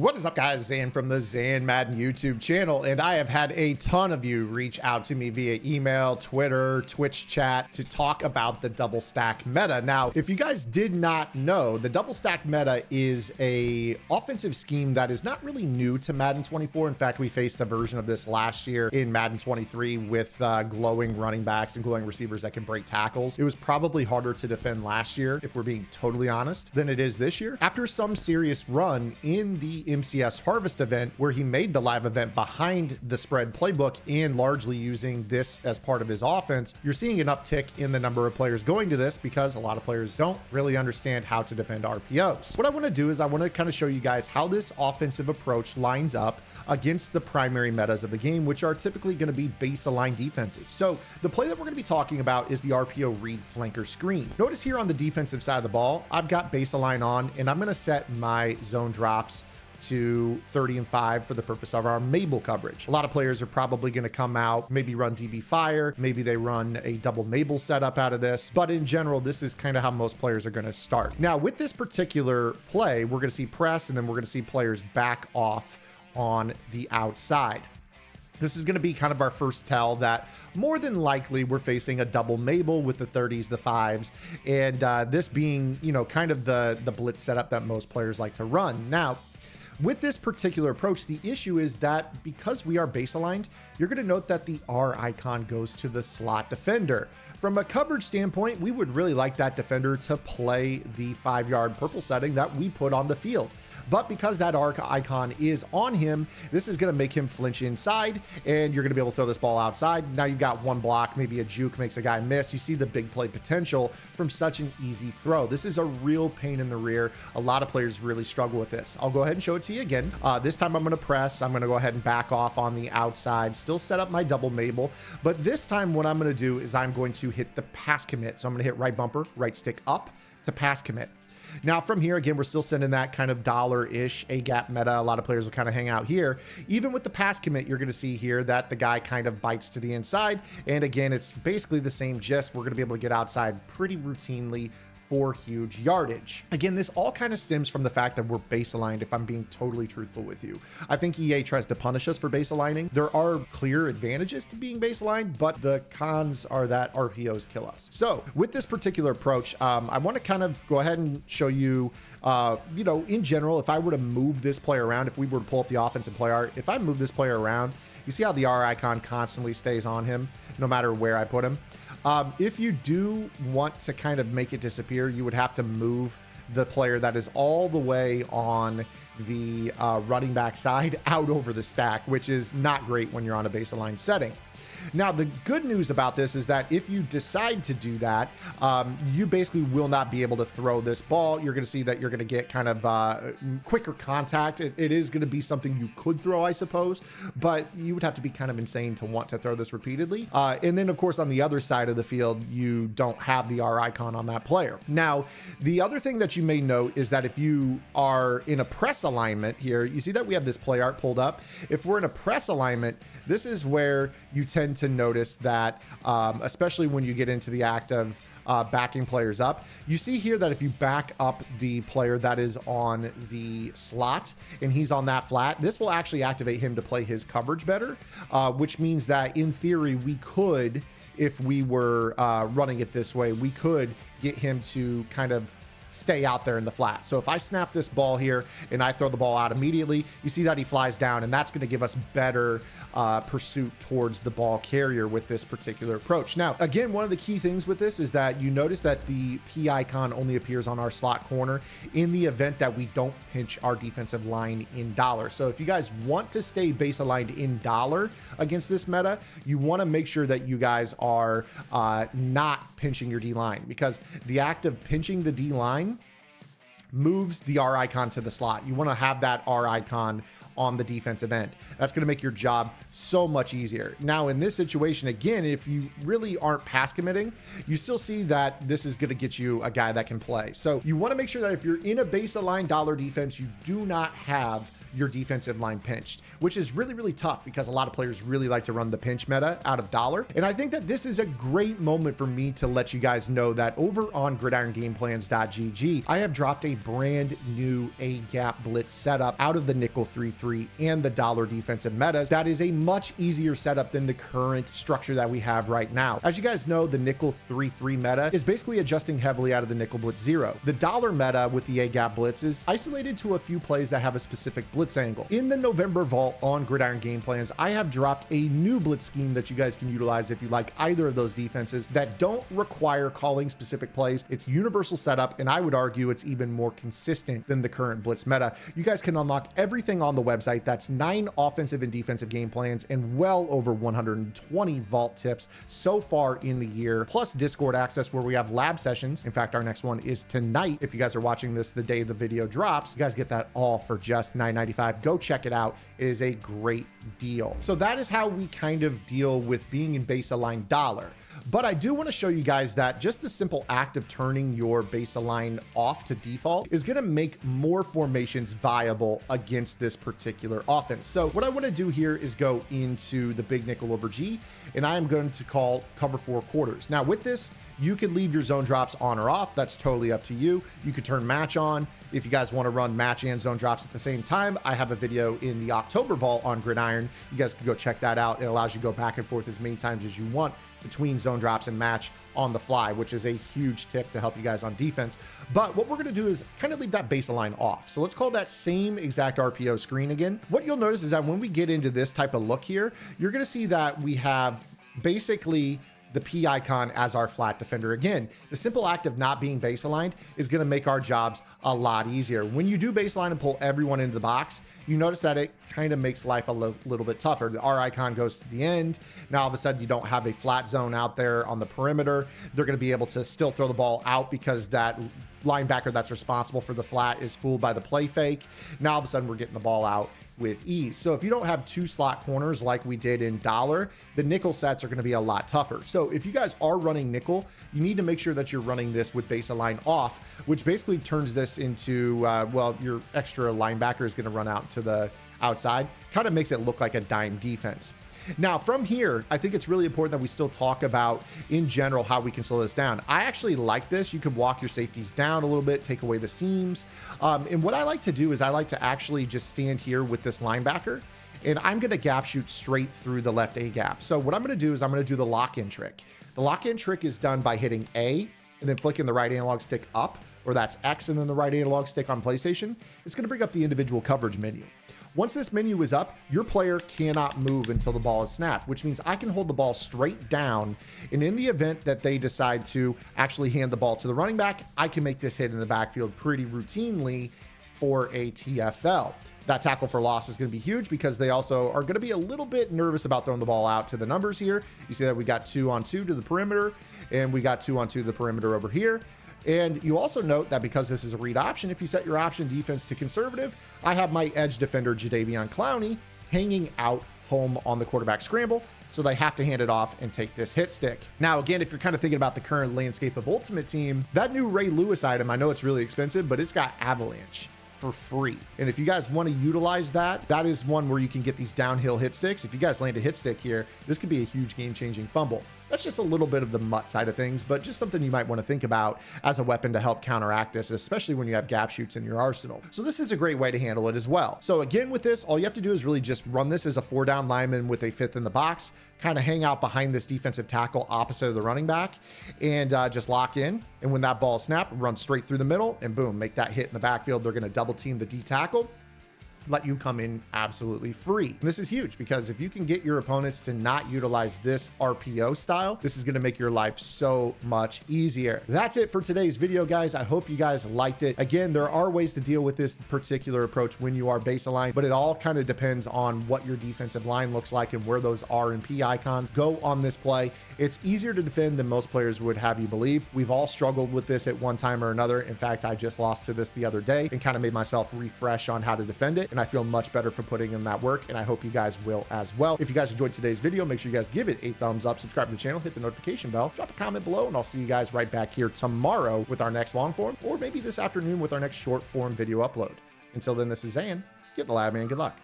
What is up, guys? Zan from the Zan Madden YouTube channel, and I have had a ton of you reach out to me via email, Twitter, Twitch chat to talk about the double stack meta. Now, if you guys did not know, the double stack meta is a offensive scheme that is not really new to Madden 24. In fact, we faced a version of this last year in Madden 23 with glowing running backs and glowing receivers that can break tackles. It was probably harder to defend last year, if we're being totally honest, than it is this year. After some serious run in the MCS Harvest event, where he made the live event behind the spread playbook and largely using this as part of his offense, you're seeing an uptick in the number of players going to this because a lot of players don't really understand how to defend RPOs. What I want to do is I want to kind of show you guys how this offensive approach lines up against the primary metas of the game, which are typically going to be base aligned defenses. So the play that we're going to be talking about is the RPO read flanker screen. Notice here on the defensive side of the ball, I've got base align on, and I'm going to set my zone drops to 30 and 5 for the purpose of our Mabel coverage. A lot of players are probably going to come out, maybe run DB fire, maybe they run a double Mabel setup out of this, but in general, this is kind of how most players are going to start. Now, with this particular play, we're going to see press, and then we're going to see players back off on the outside. This is going to be kind of our first tell that more than likely we're facing a double Mabel with the 30s, the 5s, and this being, you know, kind of the blitz setup that most players like to run. Now, with this particular approach, the issue is that because we are base aligned, you're going to note that the R icon goes to the slot defender. From a coverage standpoint, we would really like that defender to play the 5-yard purple setting that we put on the field. But because that R icon is on him, this is going to make him flinch inside, and you're going to be able to throw this ball outside. Now you've got one block, maybe a juke makes a guy miss. You see the big play potential from such an easy throw. This is a real pain in the rear. A lot of players really struggle with this. I'll go ahead and show it to you again. This time I'm going to press. I'm going to go ahead and back off on the outside, still set up my double Mabel. But this time what I'm going to do is I'm going to hit the pass commit. So I'm going to hit right bumper, right stick up to pass commit. Now from here, again, we're still sending that kind of dollar-ish A-gap meta. A lot of players will kind of hang out here. Even with the pass commit, you're going to see here that the guy kind of bites to the inside. And again, it's basically the same gist. We're going to be able to get outside pretty routinely for huge yardage. Again, this all kind of stems from the fact that we're base aligned, if I'm being totally truthful with you. I think EA tries to punish us for base aligning. There are clear advantages to being base aligned, but the cons are that RPOs kill us. So with this particular approach, I want to kind of go ahead and show you, you know, in general, if I were to move this player around, if we were to pull up the offensive play art, if I move this player around, you see how the R icon constantly stays on him, no matter where I put him. If you do want to kind of make it disappear, you would have to move the player that is all the way on the running back side out over the stack, which is not great when you're on a base aligned setting. Now, the good news about this is that if you decide to do that, you basically will not be able to throw this ball. You're going to see that you're going to get kind of quicker contact. It is going to be something you could throw, I suppose, but you would have to be kind of insane to want to throw this repeatedly. And then, of course, on the other side of the field, you don't have the R icon on that player. Now, the other thing that you may note is that if you are in a press alignment here, you see that we have this play art pulled up. If we're in a press alignment, this is where you tend to notice that, especially when you get into the act of backing players up, you see here that if you back up the player that is on the slot and he's on that flat, this will actually activate him to play his coverage better, which means that in theory, we could, if we were running it this way, we could get him to kind of stay out there in the flat. So if I snap this ball here and I throw the ball out immediately, you see that he flies down, and that's going to give us better pursuit towards the ball carrier with this particular approach. Now, again, one of the key things with this is that you notice that the P icon only appears on our slot corner in the event that we don't pinch our defensive line in dollar. So if you guys want to stay base aligned in dollar against this meta, you want to make sure that you guys are not pinching your D line, because the act of pinching the D line moves the R icon to the slot. You want to have that R icon on the defensive end. That's going to make your job so much easier. Now, in this situation, again, if you really aren't pass committing, you still see that this is going to get you a guy that can play. So you want to make sure that if you're in a base aligned dollar defense, you do not have your defensive line pinched, which is really, really tough because a lot of players really like to run the pinch meta out of dollar. And I think that this is a great moment for me to let you guys know that over on gridirongameplans.gg, I have dropped a brand new A-gap blitz setup out of the nickel 3-3 and the dollar defensive metas. That is a much easier setup than the current structure that we have right now. As you guys know, the nickel 3-3 meta is basically adjusting heavily out of the nickel blitz 0. The dollar meta with the A-gap blitz is isolated to a few plays that have a specific blitz angle. In the November vault on Gridiron Game Plans, I have dropped a new blitz scheme that you guys can utilize if you like either of those defenses that don't require calling specific plays. It's universal setup, and I would argue it's even more consistent than the current blitz meta. You guys can unlock everything on the website. That's 9 offensive and defensive game plans and well over 120 vault tips so far in the year, plus Discord access where we have lab sessions. In fact, our next one is tonight. If you guys are watching this the day the video drops, you guys get that all for just $9.95. Go check it out. It is a great deal. So that is how we kind of deal with being in base aligned dollar. But I do want to show you guys that just the simple act of turning your base align off to default is going to make more formations viable against this particular offense. So what I want to do here is go into the big nickel over G, and I am going to call cover 4 quarters. Now with this, you can leave your zone drops on or off. That's totally up to you. You could turn match on. If you guys want to run match and zone drops at the same time, I have a video in the October vault on Gridiron. You guys can go check that out. It allows you to go back and forth as many times as you want between zone drops and match on the fly, which is a huge tip to help you guys on defense. But what we're going to do is kind of leave that baseline off. So let's call that same exact RPO screen again. What you'll notice is that when we get into this type of look here, you're going to see that we have basically the P icon as our flat defender. Again, the simple act of not being base aligned is going to make our jobs a lot easier. When you do baseline and pull everyone into the box, you notice that it kind of makes life a little bit tougher. The R icon goes to the end. Now all of a sudden you don't have a flat zone out there on the perimeter. They're going to be able to still throw the ball out because that linebacker that's responsible for the flat is fooled by the play fake. Now all of a sudden we're getting the ball out with ease. So if you don't have 2 slot corners like we did in dollar, the nickel sets are going to be a lot tougher. So if you guys are running nickel, you need to make sure that you're running this with base align off, which basically turns this into, well, your extra linebacker is going to run out to the outside, kind of makes it look like a dime defense. Now from here, I think it's really important that we still talk about in general how we can slow this down. I actually like this. You can walk your safeties down a little bit, take away the seams. And what I like to do is I like to actually just stand here with this linebacker, and I'm going to gap shoot straight through the left A gap. So what I'm going to do is I'm going to do the lock-in trick. The lock-in trick is done by hitting A and then flicking the right analog stick up, or that's X and then the right analog stick on PlayStation. It's going to bring up the individual coverage menu. Once this menu is up, your player cannot move until the ball is snapped, which means I can hold the ball straight down. And in the event that they decide to actually hand the ball to the running back, I can make this hit in the backfield pretty routinely for a TFL. That tackle for loss is going to be huge because they also are going to be a little bit nervous about throwing the ball out to the numbers here. You see that we got 2-on-2 to the perimeter, and we got 2-on-2 to the perimeter over here. And you also note that because this is a read option, if you set your option defense to conservative, I have my edge defender Jadeveon Clowney hanging out home on the quarterback scramble, so they have to hand it off and take this hit stick. Now, again, if you're kind of thinking about the current landscape of Ultimate Team, that new Ray Lewis item, I know it's really expensive, but it's got Avalanche for free. And if you guys want to utilize that, that is one where you can get these downhill hit sticks. If you guys land a hit stick here, this could be a huge game-changing fumble. That's just a little bit of the MUT side of things, but just something you might want to think about as a weapon to help counteract this, especially when you have gap shoots in your arsenal. So this is a great way to handle it as well. So again, with this, all you have to do is really just run this as a 4-down lineman with a 5th in the box, kind of hang out behind this defensive tackle opposite of the running back, and just lock in. And when that ball is snapped, run straight through the middle and boom, make that hit in the backfield. They're going to double team the D tackle, let you come in absolutely free. And this is huge because if you can get your opponents to not utilize this RPO style, this is going to make your life so much easier. That's it for today's video, guys. I hope you guys liked it. Again, there are ways to deal with this particular approach when you are base aligned, but it all kind of depends on what your defensive line looks like and where those R and P icons go on this play. It's easier to defend than most players would have you believe. We've all struggled with this at one time or another. In fact, I just lost to this the other day and kind of made myself refresh on how to defend it. And I feel much better for putting in that work, and I hope you guys will as well. If you guys enjoyed today's video, make sure you guys give it a thumbs up, subscribe to the channel, hit the notification bell, drop a comment below, and I'll see you guys right back here tomorrow with our next long form, or maybe this afternoon with our next short form video upload. Until then, this is Zan. Give the lab man good luck.